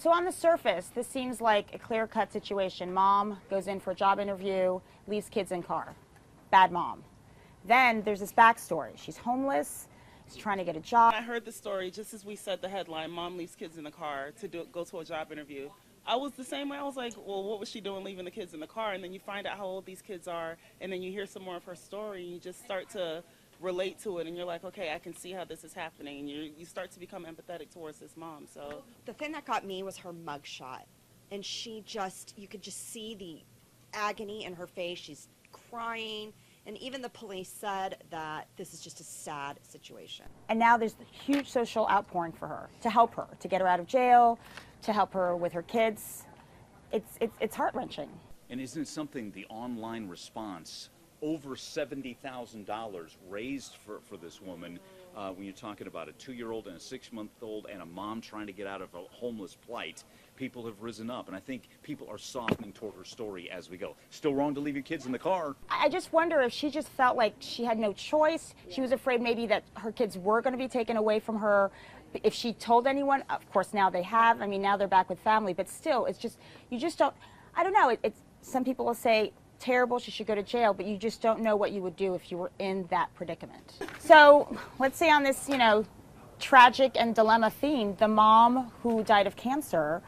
So on the surface, this seems like a clear-cut situation. Mom goes in for a job interview, leaves kids in car. Bad mom. Then there's this backstory. She's homeless. She's trying to get a job. I heard the story just as we said the headline, mom leaves kids in the car to go to a job interview. I was the same way. I was like, well, what was she doing leaving the kids in the car? And then you find out how old these kids are, and then you hear some more of her story, and you just start to relate to it, and you're like, okay, I can see how this is happening, and you start to become empathetic towards this mom. So the thing that got me was her mugshot, and you could just see the agony in her face. She's crying, and even the police said that this is just a sad situation. And now there's a huge social outpouring for her, to help her, to get her out of jail, to help her with her kids. It's heart-wrenching. And isn't it something, the online response, over $70,000 raised for this woman, when you're talking about a 2-year-old and a 6-month-old and a mom trying to get out of a homeless plight. People have risen up, and I think people are softening toward her story as we go. Still wrong to leave your kids in the car. I just wonder if she just felt like she had no choice. She was afraid maybe that her kids were going to be taken away from her. If she told anyone, of course now they have. I mean, now they're back with family, but still, it's just, you just don't, I don't know. Some people will say, terrible, she should go to jail, but you just don't know what you would do if you were in that predicament. So let's say on this, tragic and dilemma theme, the mom who died of cancer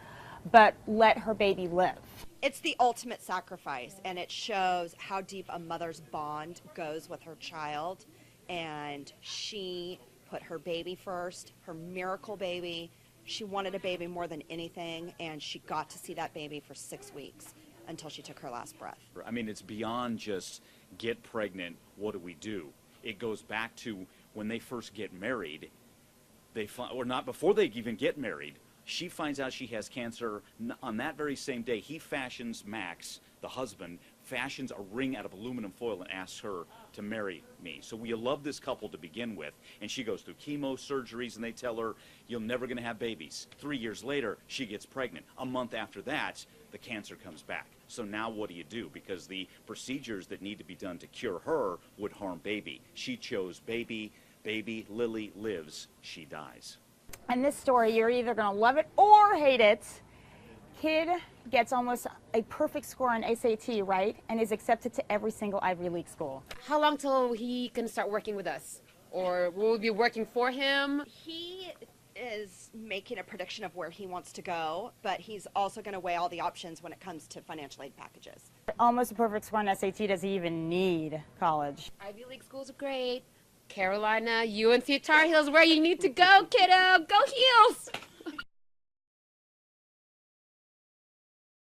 but let her baby live. It's the ultimate sacrifice, and it shows how deep a mother's bond goes with her child, and she put her baby first, her miracle baby. She wanted a baby more than anything, and she got to see that baby for 6 weeks until she took her last breath. I mean, it's beyond just get pregnant, what do? It goes back to when they first get married, or not before they even get married, she finds out she has cancer. On that very same day, he fashions, Max, the husband, fashions a ring out of aluminum foil and asks her to marry me. So we love this couple to begin with, and she goes through chemo surgeries, and they tell her, you're never going to have babies. 3 years later, she gets pregnant. A month after that, the cancer comes back. So now what do? Because the procedures that need to be done to cure her would harm baby. She chose baby. Baby, Lily lives, she dies. And this story, you're either going to love it or hate it. Kid gets almost a perfect score on SAT, right? And is accepted to every single Ivy League school. How long till he can start working with us? Or will we be working for him? He is making a prediction of where he wants to go, but he's also going to weigh all the options when it comes to financial aid packages. Almost a perfect score on SAT. Does he even need college? Ivy League schools are great. Carolina, UNC, Tar Heels, where you need to go, kiddo. Go Heels!